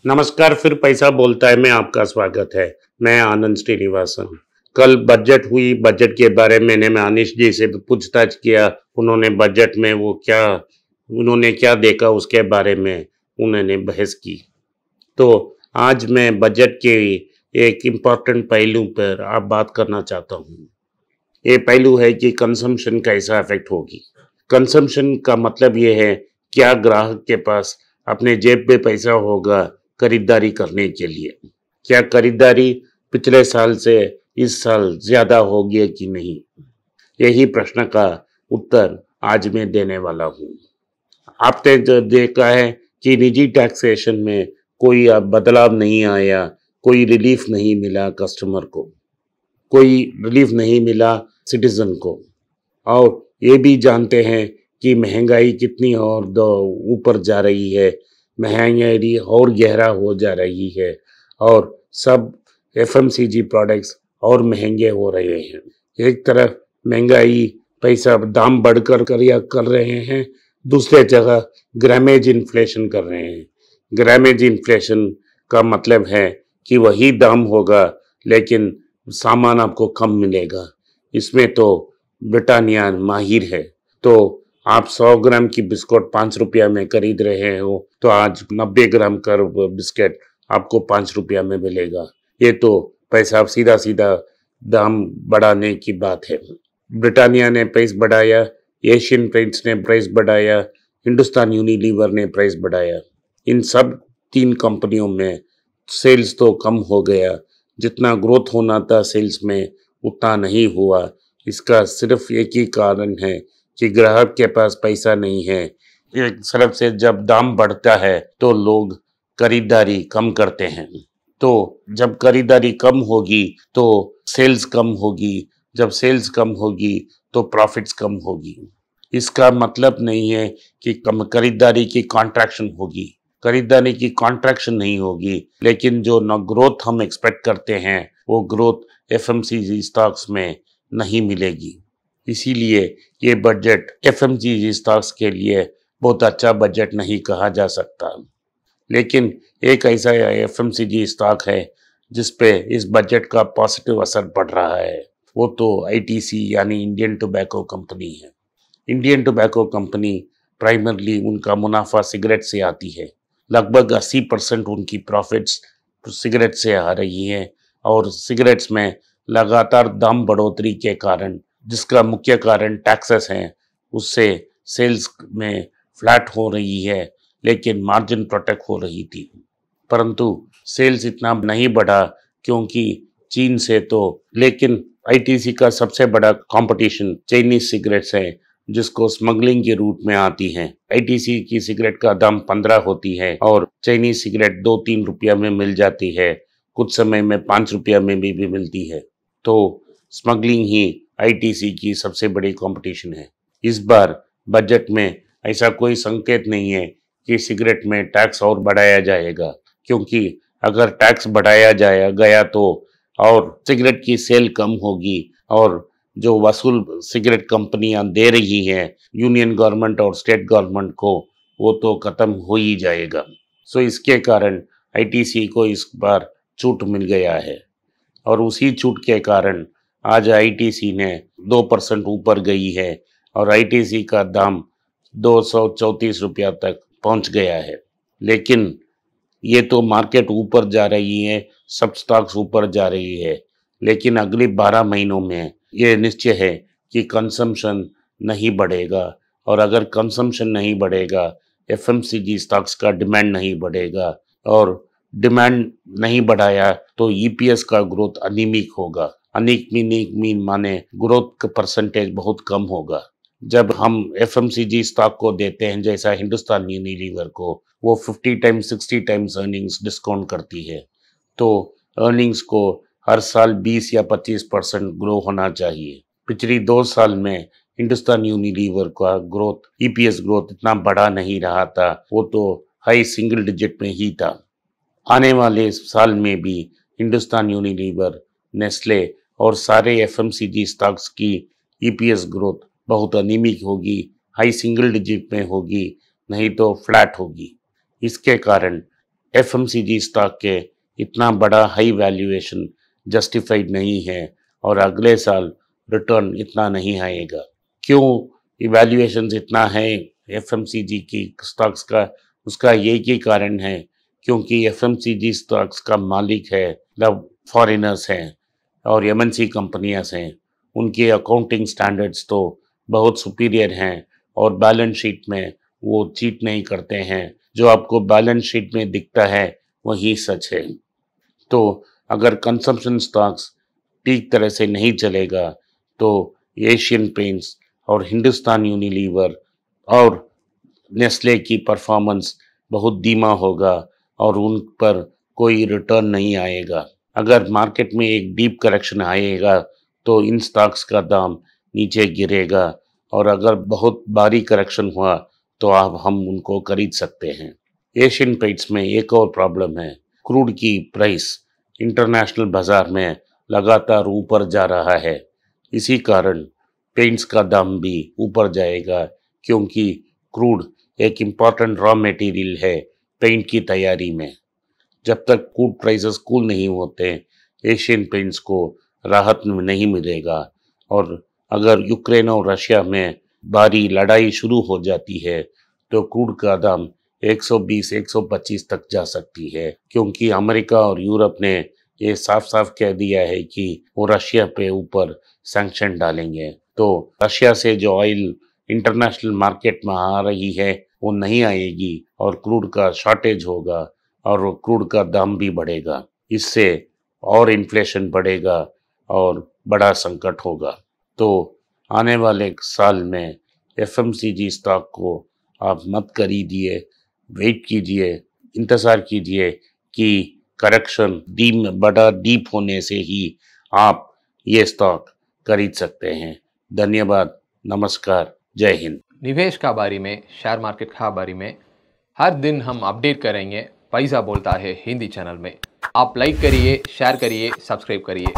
नमस्कार, फिर पैसा बोलता है में आपका स्वागत है। मैं आनंद श्रीनिवासन। कल बजट हुई, बजट के बारे में मैंने अनिश जी से पूछताछ किया। उन्होंने बजट में उन्होंने क्या देखा उसके बारे में उन्होंने बहस की। तो आज मैं बजट के एक इम्पॉर्टेंट पहलू पर आप बात करना चाहता हूँ। ये पहलू है कि कंजम्पशन कैसा अफेक्ट होगी। कंजम्पशन का मतलब ये है क्या ग्राहक के पास अपने जेब में पैसा होगा खरीदारी करने के लिए। क्या खरीदारी पिछले साल से इस साल ज्यादा होगी कि नहीं, यही प्रश्न का उत्तर आज मैं देने वाला हूँ। आपने जो देखा है कि निजी टैक्सेशन में कोई अब बदलाव नहीं आया, कोई रिलीफ नहीं मिला कस्टमर को, कोई रिलीफ नहीं मिला सिटीजन को। और ये भी जानते हैं कि महंगाई कितनी और ऊपर जा रही है, महंगाई और गहरा हो जा रही है और सब एफएमसीजी प्रोडक्ट्स और महंगे हो रहे हैं। एक तरफ महंगाई पैसा दाम बढ़कर कर रहे हैं, दूसरे जगह ग्रामेज इन्फ्लेशन कर रहे हैं। ग्रामेज इन्फ्लेशन का मतलब है कि वही दाम होगा लेकिन सामान आपको कम मिलेगा। इसमें तो ब्रिटानिया माहिर है। तो आप 100 ग्राम की बिस्कुट 5 रुपया में खरीद रहे हो तो आज 90 ग्राम का बिस्किट आपको 5 रुपया में मिलेगा। ये तो पैसा सीधा सीधा दाम बढ़ाने की बात है। ब्रिटानिया ने प्राइस बढ़ाया, एशियन पेंट्स ने प्राइस बढ़ाया, हिंदुस्तान यूनिलीवर ने प्राइस बढ़ाया। इन सब 3 कंपनियों में सेल्स तो कम हो गया, जितना ग्रोथ होना था सेल्स में उतना नहीं हुआ। इसका सिर्फ एक ही कारण है कि ग्राहक के पास पैसा नहीं है। एक तरफ से जब दाम बढ़ता है तो लोग खरीदारी कम करते हैं, तो जब खरीदारी कम होगी तो सेल्स कम होगी, जब सेल्स कम होगी तो प्रॉफिट्स कम होगी। इसका मतलब नहीं है कि कम खरीदारी की कॉन्ट्रैक्शन होगी, खरीदारी की कॉन्ट्रैक्शन नहीं होगी, लेकिन जो न ग्रोथ हम एक्सपेक्ट करते हैं वो ग्रोथ एफएमसीजी स्टॉक्स में नहीं मिलेगी। इसीलिए ये बजट एफएमसीजी स्टॉक्स के लिए बहुत अच्छा बजट नहीं कहा जा सकता। लेकिन एक ऐसा एफएमसीजी स्टॉक है जिस पे इस बजट का पॉजिटिव असर पड़ रहा है, वो तो आईटीसी यानी इंडियन टोबैको कंपनी है। इंडियन टोबैको कंपनी प्राइमरली उनका मुनाफा सिगरेट से आती है। लगभग 80% उनकी प्रॉफिट्स सिगरेट से आ रही है और सिगरेट्स में लगातार दाम बढ़ोतरी के कारण, जिसका मुख्य कारण टैक्सेस हैं, उससे सेल्स में फ्लैट हो रही है लेकिन मार्जिन प्रोटेक्ट हो रही थी। परंतु सेल्स इतना नहीं बढ़ा क्योंकि चीन से तो, लेकिन आईटीसी का सबसे बड़ा कंपटीशन चाइनीज सिगरेट्स है जिसको स्मगलिंग के रूट में आती हैं। आईटीसी की सिगरेट का दाम 15 होती है और चाइनीज सिगरेट 2-3 रुपया में मिल जाती है, कुछ समय में 5 रुपया में भी मिलती है। तो स्मगलिंग ही आईटीसी की सबसे बड़ी कंपटीशन है। इस बार बजट में ऐसा कोई संकेत नहीं है कि सिगरेट में टैक्स और बढ़ाया जाएगा, क्योंकि अगर टैक्स बढ़ाया गया तो और सिगरेट की सेल कम होगी और जो वसूल सिगरेट कंपनियां दे रही हैं यूनियन गवर्नमेंट और स्टेट गवर्नमेंट को, वो तो खत्म हो ही जाएगा। सो इसके कारण आईटीसी को इस बार छूट मिल गया है और उसी छूट के कारण आज आईटीसी ने 2% ऊपर गई है और आईटीसी का दाम 234 रुपया तक पहुंच गया है। लेकिन ये तो मार्केट ऊपर जा रही है, सब स्टॉक्स ऊपर जा रही है, लेकिन अगले 12 महीनों में ये निश्चय है कि कंजम्पशन नहीं बढ़ेगा और अगर कंजम्पशन नहीं बढ़ेगा एफएमसीजी स्टॉक्स का डिमांड नहीं बढ़ेगा और डिमांड नहीं बढ़ाया तो ईपीएस का ग्रोथ अनीमिक होगा। अनीमिक मीन माने ग्रोथ का परसेंटेज बहुत कम होगा। जब हम एफएमसीजी स्टॉक को देते हैं जैसा हिंदुस्तान यूनिलीवर को, वो 50 टाइम्स 60 टाइम्स अर्निंग्स डिस्काउंट करती है, तो अर्निंग्स को हर साल 20 या 25% ग्रो होना चाहिए। पिछली 2 साल में हिंदुस्तान यूनिलीवर का ग्रोथ, ईपीएस ग्रोथ इतना बड़ा नहीं रहा था, वो तो हाई सिंगल डिजिट में ही था। आने वाले साल में भी हिंदुस्तान यूनिलीवर, नेस्ले और सारे एफएमसीजी स्टॉक्स की ईपीएस ग्रोथ बहुत अनीमिक होगी, हाई सिंगल डिजिट में होगी, नहीं तो फ्लैट होगी। इसके कारण एफएमसीजी स्टॉक के इतना बड़ा हाई वैल्यूएशन जस्टिफाइड नहीं है और अगले साल रिटर्न इतना नहीं आएगा। क्यों इवैल्यूएशंस इतना है एफएमसीजी की स्टॉक्स का? उसका एक ही कारण है, क्योंकि एफएमसीजी स्टॉक्स का मालिक है द फॉरेनर्स हैं और एमएनसी कंपनियां हैं। उनके अकाउंटिंग स्टैंडर्ड्स तो बहुत सुपीरियर हैं और बैलेंस शीट में वो चीट नहीं करते हैं। जो आपको बैलेंस शीट में दिखता है वही सच है। तो अगर कंजम्पशन स्टॉक्स ठीक तरह से नहीं चलेगा तो एशियन पेंट्स और हिंदुस्तान यूनिलीवर और नेस्ले की परफॉर्मेंस बहुत धीमा होगा और उन पर कोई रिटर्न नहीं आएगा। अगर मार्केट में एक डीप करेक्शन आएगा तो इन स्टॉक्स का दाम नीचे गिरेगा और अगर बहुत भारी करेक्शन हुआ तो हम उनको खरीद सकते हैं। एशियन पेंट्स में एक और प्रॉब्लम है, क्रूड की प्राइस इंटरनेशनल बाजार में लगातार ऊपर जा रहा है। इसी कारण पेंट्स का दाम भी ऊपर जाएगा, क्योंकि क्रूड एक इम्पॉर्टेंट रॉ मटेरियल है पेंट की तैयारी में। जब तक क्रूड प्राइसेस कूल नहीं होते एशियन पेंट्स को राहत नहीं मिलेगा। और अगर यूक्रेन और रशिया में भारी लड़ाई शुरू हो जाती है तो क्रूड का दाम 120-125 तक जा सकती है, क्योंकि अमेरिका और यूरोप ने ये साफ साफ कह दिया है कि वो रशिया पे ऊपर सैंक्शन डालेंगे। तो रशिया से जो ऑयल इंटरनेशनल मार्केट में आ रही है वो नहीं आएगी और क्रूड का शॉर्टेज होगा और क्रूड का दाम भी बढ़ेगा। इससे और इन्फ्लेशन बढ़ेगा और बड़ा संकट होगा। तो आने वाले साल में एफएमसीजी स्टॉक को आप मत खरीदिए, वेट कीजिए, इंतज़ार कीजिए कि करेक्शन बड़ा डीप होने से ही आप ये स्टॉक खरीद सकते हैं। धन्यवाद, नमस्कार, जय हिंद। निवेश का बारे में, शेयर मार्केट का बारे में हर दिन हम अपडेट करेंगे पैसा बोलता है हिंदी चैनल में। आप लाइक करिए, शेयर करिए, सब्सक्राइब करिए।